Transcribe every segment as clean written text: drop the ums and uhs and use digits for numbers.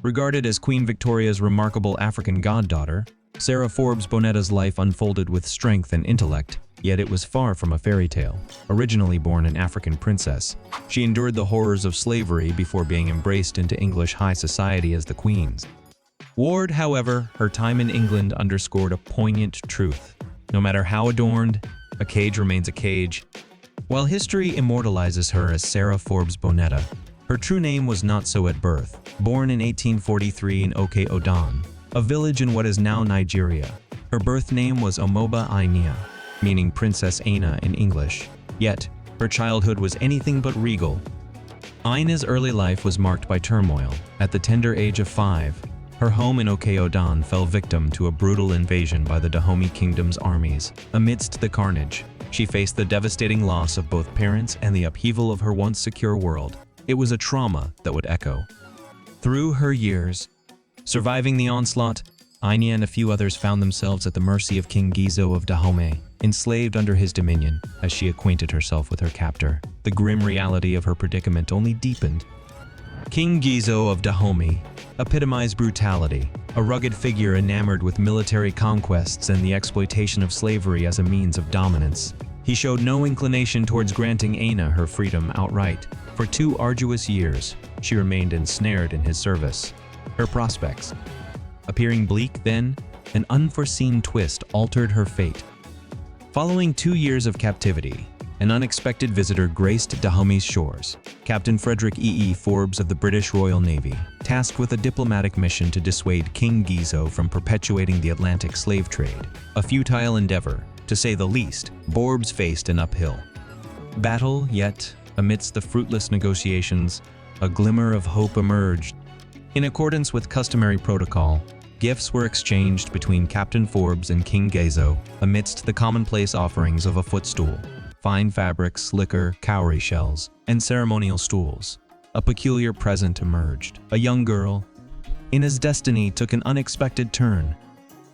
Regarded as Queen Victoria's remarkable African goddaughter, Sarah Forbes Bonetta's life unfolded with strength and intellect, yet it was far from a fairy tale. Originally born an African princess, she endured the horrors of slavery before being embraced into English high society as the Queen's ward. However, her time in England underscored a poignant truth. No matter how adorned, a cage remains a cage. While history immortalizes her as Sarah Forbes Bonetta, her true name was not so at birth. Born in 1843 in Oke-Odan, a village in what is now Nigeria, her birth name was Omoba Inia, meaning Princess Aina in English. Yet, her childhood was anything but regal. Aina's early life was marked by turmoil. At the tender age of 5, her home in Oke-Odan fell victim to a brutal invasion by the Dahomey Kingdom's armies. Amidst the carnage, she faced the devastating loss of both parents and the upheaval of her once secure world. It was a trauma that would echo through her years. Surviving the onslaught, Inia and a few others found themselves at the mercy of King Gizo of Dahomey, enslaved under his dominion. As she acquainted herself with her captor, the grim reality of her predicament only deepened. King Gizo of Dahomey epitomized brutality, a rugged figure enamored with military conquests and the exploitation of slavery as a means of dominance. He showed no inclination towards granting Aina her freedom outright. For 2 arduous years, she remained ensnared in his service. Her prospects appearing bleak, then an unforeseen twist altered her fate. Following 2 years of captivity, an unexpected visitor graced Dahomey's shores. Captain Frederick E. Forbes of the British Royal Navy, tasked with a diplomatic mission to dissuade King Gizo from perpetuating the Atlantic slave trade. A futile endeavor, to say the least. Forbes faced an uphill battle, yet amidst the fruitless negotiations, a glimmer of hope emerged. In accordance with customary protocol, gifts were exchanged between Captain Forbes and King Gizo amidst the commonplace offerings of a footstool, fine fabrics, liquor, cowrie shells, and ceremonial stools. A peculiar present emerged. A young girl, Ina's destiny took an unexpected turn.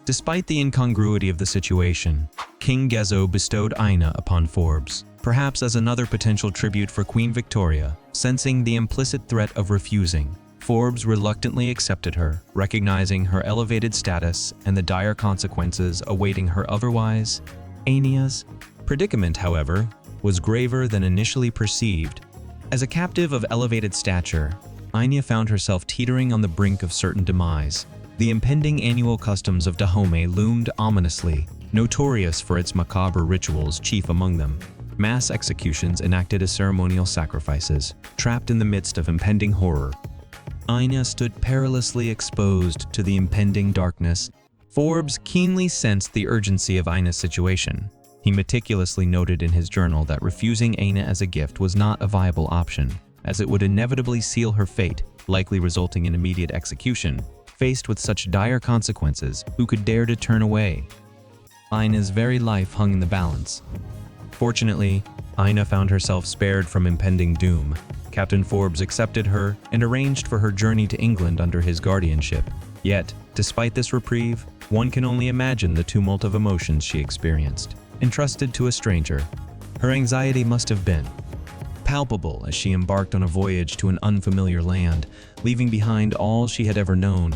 Despite the incongruity of the situation, King Gizo bestowed Aina upon Forbes, perhaps as another potential tribute for Queen Victoria. Sensing the implicit threat of refusing, Forbes reluctantly accepted her, recognizing her elevated status and the dire consequences awaiting her otherwise. Aina's predicament, however, was graver than initially perceived. As a captive of elevated stature, Aina found herself teetering on the brink of certain demise. The impending annual customs of Dahomey loomed ominously, notorious for its macabre rituals, chief among them mass executions enacted as ceremonial sacrifices. Trapped in the midst of impending horror, Aina stood perilously exposed to the impending darkness. Forbes keenly sensed the urgency of Aina's situation. He meticulously noted in his journal that refusing Aina as a gift was not a viable option, as it would inevitably seal her fate, likely resulting in immediate execution. Faced with such dire consequences, who could dare to turn away? Aina's very life hung in the balance. Fortunately, Aina found herself spared from impending doom. Captain Forbes accepted her and arranged for her journey to England under his guardianship. Yet, despite this reprieve, one can only imagine the tumult of emotions she experienced. Entrusted to a stranger, her anxiety must have been palpable as she embarked on a voyage to an unfamiliar land, leaving behind all she had ever known.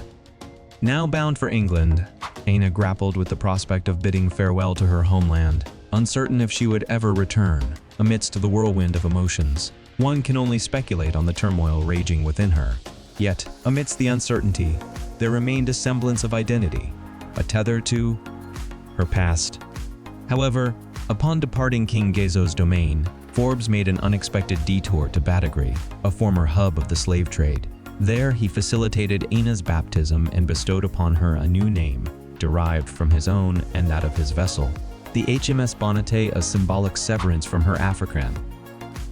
Now bound for England, Aina grappled with the prospect of bidding farewell to her homeland, uncertain if she would ever return. Amidst the whirlwind of emotions, one can only speculate on the turmoil raging within her. Yet, amidst the uncertainty, there remained a semblance of identity, a tether to her past. However, upon departing King Gizo's domain, Forbes made an unexpected detour to Badagry, a former hub of the slave trade. There, he facilitated Aina's baptism and bestowed upon her a new name, derived from his own and that of his vessel, the HMS Bonete, a symbolic severance from her African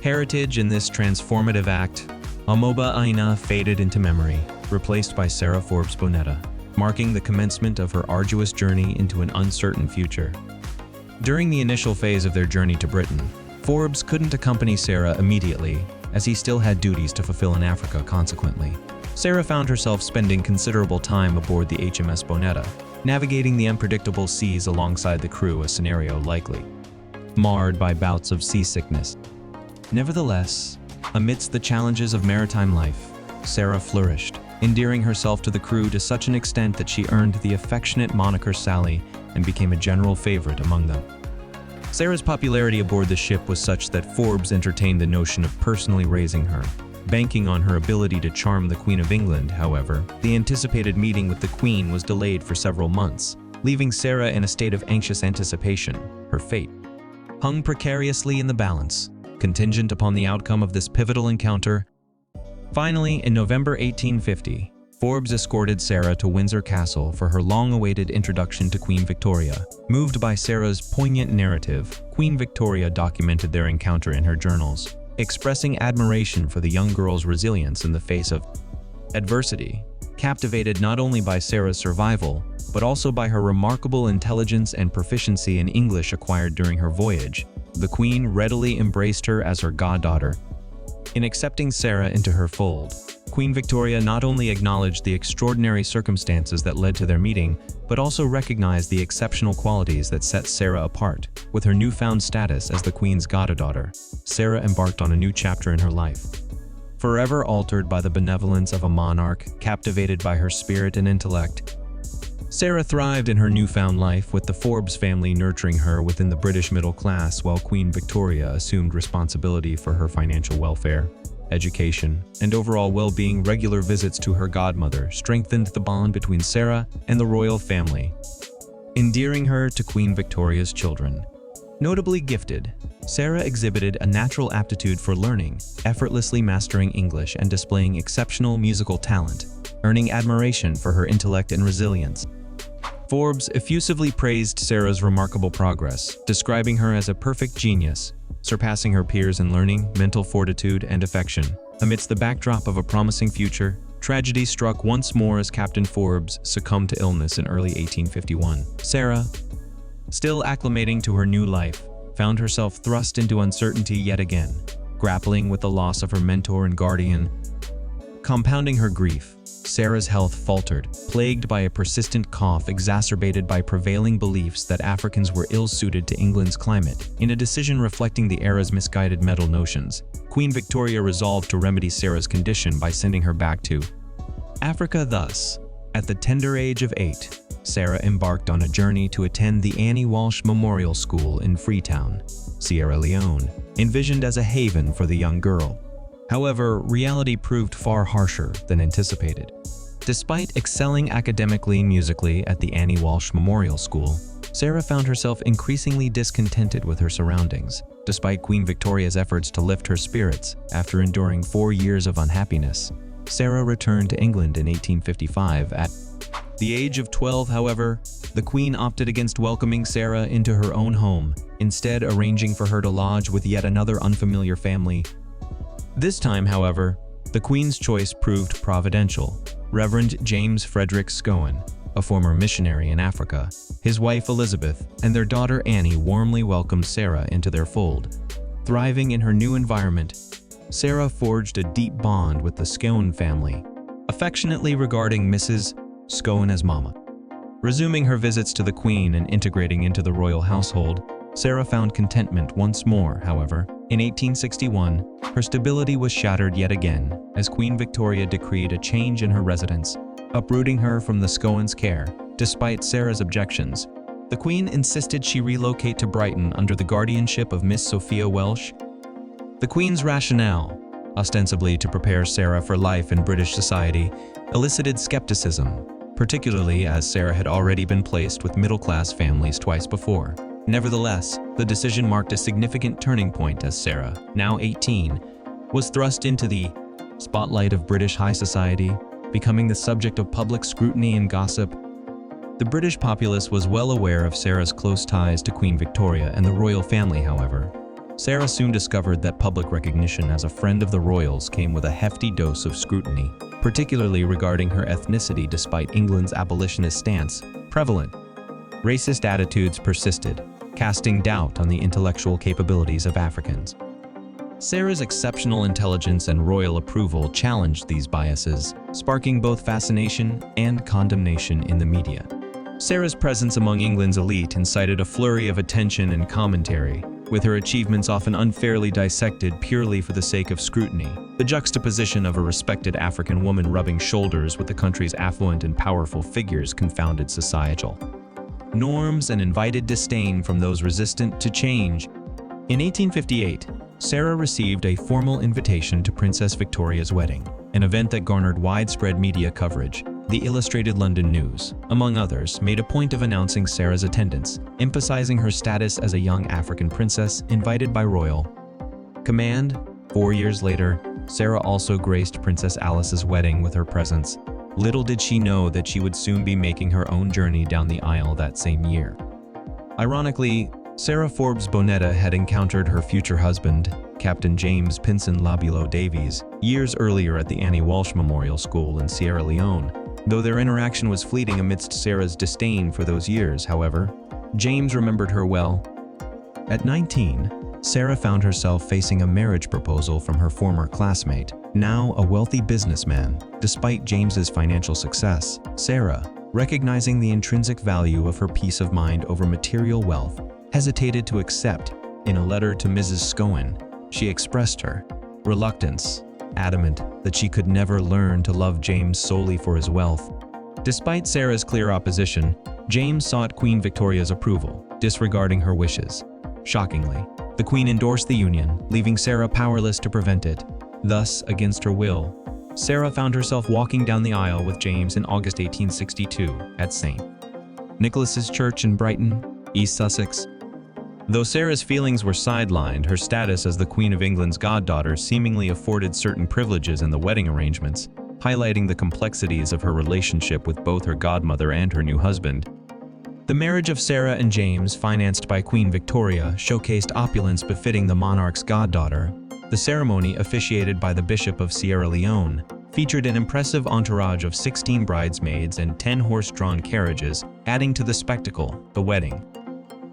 heritage. In this transformative act, Omoba Aina faded into memory, replaced by Sarah Forbes Bonetta, marking the commencement of her arduous journey into an uncertain future. During the initial phase of their journey to Britain, Forbes couldn't accompany Sarah immediately, as he still had duties to fulfill in Africa. Consequently, Sarah found herself spending considerable time aboard the HMS Bonetta, navigating the unpredictable seas alongside the crew, a scenario likely marred by bouts of seasickness. Nevertheless, amidst the challenges of maritime life, Sarah flourished. endearing herself to the crew to such an extent that she earned the affectionate moniker Sally and became a general favorite among them. Sarah's popularity aboard the ship was such that Forbes entertained the notion of personally raising her. Banking on her ability to charm the Queen of England, however, the anticipated meeting with the Queen was delayed for several months, leaving Sarah in a state of anxious anticipation. Her fate hung precariously in the balance, contingent upon the outcome of this pivotal encounter. Finally, in November 1850, Forbes escorted Sarah to Windsor Castle for her long-awaited introduction to Queen Victoria. Moved by Sarah's poignant narrative, Queen Victoria documented their encounter in her journals, expressing admiration for the young girl's resilience in the face of adversity. Captivated not only by Sarah's survival, but also by her remarkable intelligence and proficiency in English acquired during her voyage, the Queen readily embraced her as her goddaughter. In accepting Sarah into her fold, Queen Victoria not only acknowledged the extraordinary circumstances that led to their meeting, but also recognized the exceptional qualities that set Sarah apart. With her newfound status as the Queen's goddaughter, Sarah embarked on a new chapter in her life. Forever altered by the benevolence of a monarch, captivated by her spirit and intellect, Sarah thrived in her newfound life, with the Forbes family nurturing her within the British middle class, while Queen Victoria assumed responsibility for her financial welfare, education, and overall well-being. Regular visits to her godmother strengthened the bond between Sarah and the royal family, endearing her to Queen Victoria's children. Notably gifted, Sarah exhibited a natural aptitude for learning, effortlessly mastering English and displaying exceptional musical talent, earning admiration for her intellect and resilience. Forbes effusively praised Sarah's remarkable progress, describing her as a perfect genius, surpassing her peers in learning, mental fortitude, and affection. Amidst the backdrop of a promising future, tragedy struck once more as Captain Forbes succumbed to illness in early 1851. Sarah, still acclimating to her new life, found herself thrust into uncertainty yet again, grappling with the loss of her mentor and guardian. Compounding her grief, Sarah's health faltered, plagued by a persistent cough exacerbated by prevailing beliefs that Africans were ill-suited to England's climate. In a decision reflecting the era's misguided mental notions, Queen Victoria resolved to remedy Sarah's condition by sending her back to Africa. Thus, at the tender age of 8, Sarah embarked on a journey to attend the Annie Walsh Memorial School in Freetown, Sierra Leone, envisioned as a haven for the young girl. However, reality proved far harsher than anticipated. Despite excelling academically and musically at the Annie Walsh Memorial School, Sarah found herself increasingly discontented with her surroundings. Despite Queen Victoria's efforts to lift her spirits, after enduring 4 years of unhappiness, Sarah returned to England in 1855 at the age of 12. However, the Queen opted against welcoming Sarah into her own home, instead arranging for her to lodge with yet another unfamiliar family. This time, however, the Queen's choice proved providential. Reverend James Frederick Scowen, a former missionary in Africa, his wife Elizabeth, and their daughter Annie warmly welcomed Sarah into their fold. Thriving in her new environment, Sarah forged a deep bond with the Scowen family, affectionately regarding Mrs. Scowen as Mama. Resuming her visits to the Queen and integrating into the royal household, Sarah found contentment once more. However, in 1861, her stability was shattered yet again as Queen Victoria decreed a change in her residence, uprooting her from the Scowens' care. Despite Sarah's objections, the Queen insisted she relocate to Brighton under the guardianship of Miss Sophia Welsh. The Queen's rationale, ostensibly to prepare Sarah for life in British society, elicited skepticism, particularly as Sarah had already been placed with middle-class families twice before. Nevertheless, the decision marked a significant turning point as Sarah, now 18, was thrust into the spotlight of British high society, becoming the subject of public scrutiny and gossip. The British populace was well aware of Sarah's close ties to Queen Victoria and the royal family. However, Sarah soon discovered that public recognition as a friend of the royals came with a hefty dose of scrutiny, particularly regarding her ethnicity. Despite England's abolitionist stance, prevalent racist attitudes persisted, casting doubt on the intellectual capabilities of Africans. Sarah's exceptional intelligence and royal approval challenged these biases, sparking both fascination and condemnation in the media. Sarah's presence among England's elite incited a flurry of attention and commentary, with her achievements often unfairly dissected purely for the sake of scrutiny. The juxtaposition of a respected African woman rubbing shoulders with the country's affluent and powerful figures confounded societal norms and invited disdain from those resistant to change. In 1858, Sarah received a formal invitation to Princess Victoria's wedding, an event that garnered widespread media coverage. The Illustrated London News, among others, made a point of announcing Sarah's attendance, emphasizing her status as a young African princess invited by royal command. 4 years later, Sarah also graced Princess Alice's wedding with her presence. Little did she know that she would soon be making her own journey down the aisle that same year. Ironically, Sarah Forbes Bonetta had encountered her future husband, Captain James Pinson Labulo Davies, years earlier at the Annie Walsh Memorial School in Sierra Leone. Though their interaction was fleeting amidst Sarah's disdain for those years, however, James remembered her well. At 19, Sarah found herself facing a marriage proposal from her former classmate, now a wealthy businessman. Despite James's financial success, Sarah, recognizing the intrinsic value of her peace of mind over material wealth, hesitated to accept. In a letter to Mrs. Scowen, she expressed her reluctance, adamant that she could never learn to love James solely for his wealth. Despite Sarah's clear opposition, James sought Queen Victoria's approval, disregarding her wishes. Shockingly, the Queen endorsed the union, leaving Sarah powerless to prevent it. Thus, against her will, Sarah found herself walking down the aisle with James in August 1862 at St. Nicholas's Church in Brighton, East Sussex. Though Sarah's feelings were sidelined, her status as the Queen of England's goddaughter seemingly afforded certain privileges in the wedding arrangements, highlighting the complexities of her relationship with both her godmother and her new husband. The marriage of Sarah and James, financed by Queen Victoria, showcased opulence befitting the monarch's goddaughter. The ceremony, officiated by the Bishop of Sierra Leone, featured an impressive entourage of 16 bridesmaids and 10 horse-drawn carriages, adding to the spectacle. The wedding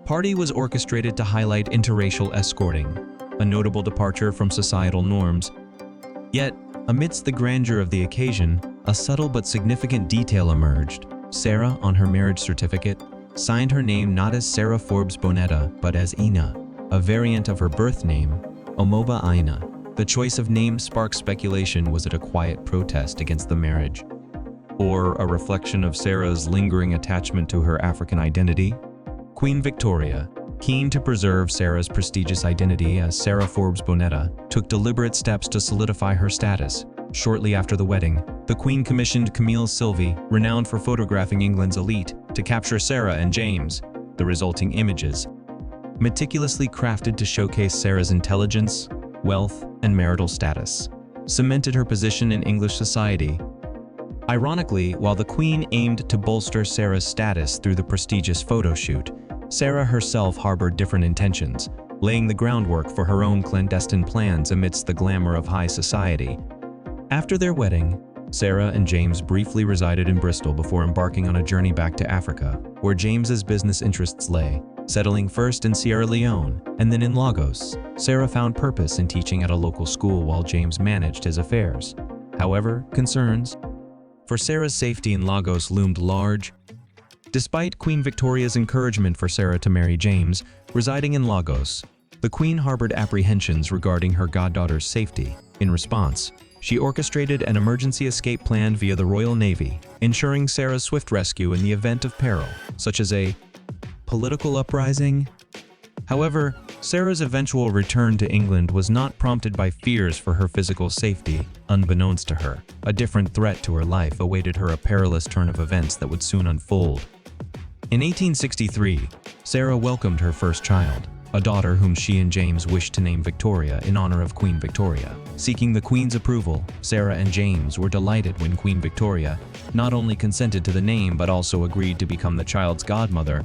party was orchestrated to highlight interracial escorting, a notable departure from societal norms. Yet, amidst the grandeur of the occasion, a subtle but significant detail emerged. Sarah, on her marriage certificate, signed her name not as Sarah Forbes Bonetta, but as Ina, a variant of her birth name, Omoba Ina. The choice of name sparked speculation. Was it a quiet protest against the marriage, or a reflection of Sarah's lingering attachment to her African identity? Queen Victoria, keen to preserve Sarah's prestigious identity as Sarah Forbes Bonetta, took deliberate steps to solidify her status. Shortly after the wedding, the Queen commissioned Camille Sylvie, renowned for photographing England's elite, to capture Sarah and James. The resulting images, meticulously crafted to showcase Sarah's intelligence, wealth, and marital status, cemented her position in English society. Ironically, while the Queen aimed to bolster Sarah's status through the prestigious photo shoot, Sarah herself harbored different intentions, laying the groundwork for her own clandestine plans amidst the glamour of high society. After their wedding, Sarah and James briefly resided in Bristol before embarking on a journey back to Africa, where James's business interests lay. Settling first in Sierra Leone and then in Lagos, Sarah found purpose in teaching at a local school while James managed his affairs. However, concerns for Sarah's safety in Lagos loomed large. Despite Queen Victoria's encouragement for Sarah to marry James, residing in Lagos, the Queen harbored apprehensions regarding her goddaughter's safety. In response, she orchestrated an emergency escape plan via the Royal Navy, ensuring Sarah's swift rescue in the event of peril, such as a political uprising. However, Sarah's eventual return to England was not prompted by fears for her physical safety. Unbeknownst to her, a different threat to her life awaited her, a perilous turn of events that would soon unfold. In 1863, Sarah welcomed her first child, a daughter whom she and James wished to name Victoria in honor of Queen Victoria. Seeking the Queen's approval, Sarah and James were delighted when Queen Victoria not only consented to the name but also agreed to become the child's godmother.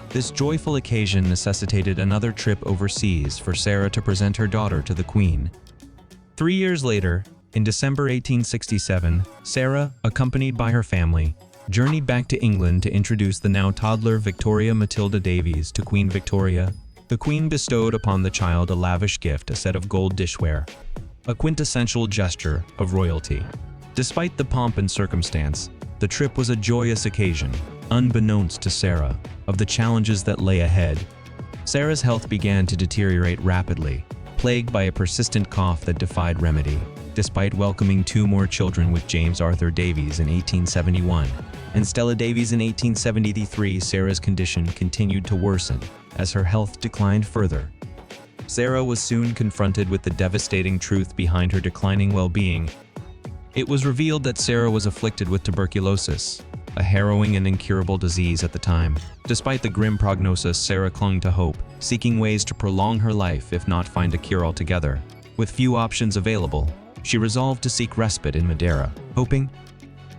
This joyful occasion necessitated another trip overseas for Sarah to present her daughter to the Queen. 3 years later, in December 1867, Sarah, accompanied by her family, journeyed back to England to introduce the now toddler Victoria Matilda Davies to Queen Victoria. The Queen bestowed upon the child a lavish gift, a set of gold dishware, a quintessential gesture of royalty. Despite the pomp and circumstance, the trip was a joyous occasion, unbeknownst to Sarah, of the challenges that lay ahead. Sarah's health began to deteriorate rapidly, plagued by a persistent cough that defied remedy. despite welcoming 2 more children with James Arthur Davies in 1871 and Stella Davies in 1873. Sarah's condition continued to worsen as her health declined further. Sarah was soon confronted with the devastating truth behind her declining well-being. It was revealed that Sarah was afflicted with tuberculosis, a harrowing and incurable disease at the time. Despite the grim prognosis, Sarah clung to hope, seeking ways to prolong her life if not find a cure altogether. With few options available, she resolved to seek respite in Madeira, hoping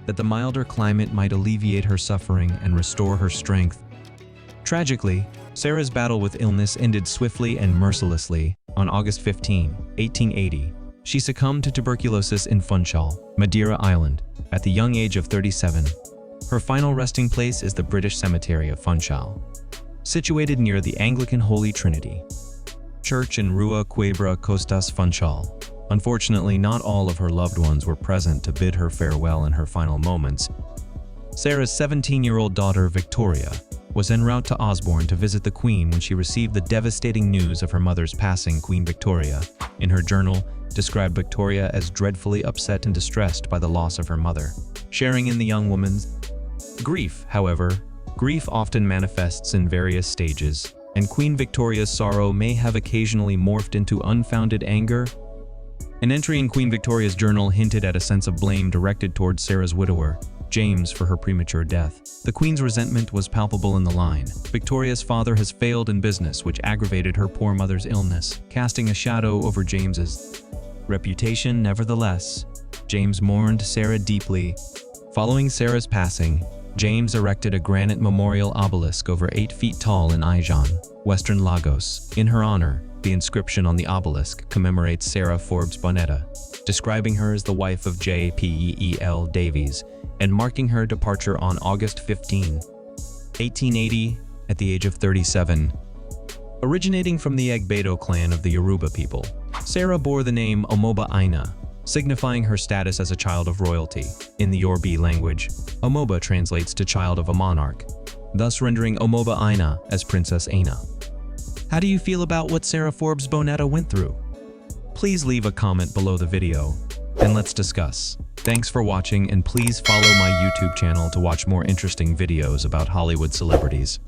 that the milder climate might alleviate her suffering and restore her strength. Tragically, Sarah's battle with illness ended swiftly and mercilessly. On August 15, 1880, she succumbed to tuberculosis in Funchal, Madeira Island, at the young age of 37. Her final resting place is the British Cemetery of Funchal, situated near the Anglican Holy Trinity Church in Rua Quebra Costas, Funchal. Unfortunately, not all of her loved ones were present to bid her farewell in her final moments. Sarah's 17-year-old daughter, Victoria, was en route to Osborne to visit the Queen when she received the devastating news of her mother's passing. Queen Victoria, in her journal, described Victoria as dreadfully upset and distressed by the loss of her mother. Sharing in the young woman's grief, however, grief often manifests in various stages, and Queen Victoria's sorrow may have occasionally morphed into unfounded anger. An entry in Queen Victoria's journal hinted at a sense of blame directed towards Sarah's widower, James, for her premature death. The Queen's resentment was palpable in the line. Victoria's father has failed in business, which aggravated her poor mother's illness, casting a shadow over James's reputation. Nevertheless, James mourned Sarah deeply. Following Sarah's passing, James erected a granite memorial obelisk over 8 feet tall in Ijon, Western Lagos. In her honor, the inscription on the obelisk commemorates Sarah Forbes Bonetta, describing her as the wife of J.P.E.L. Davies and marking her departure on August 15, 1880, at the age of 37. Originating from the Egbedo clan of the Yoruba people, Sarah bore the name Omoba Aina, signifying her status as a child of royalty. In the Yoruba language, Omoba translates to child of a monarch, thus rendering Omoba Aina as Princess Aina. How do you feel about what Sarah Forbes Bonetta went through? Please leave a comment below the video, and let's discuss. Thanks for watching, and please follow my YouTube channel to watch more interesting videos about Hollywood celebrities.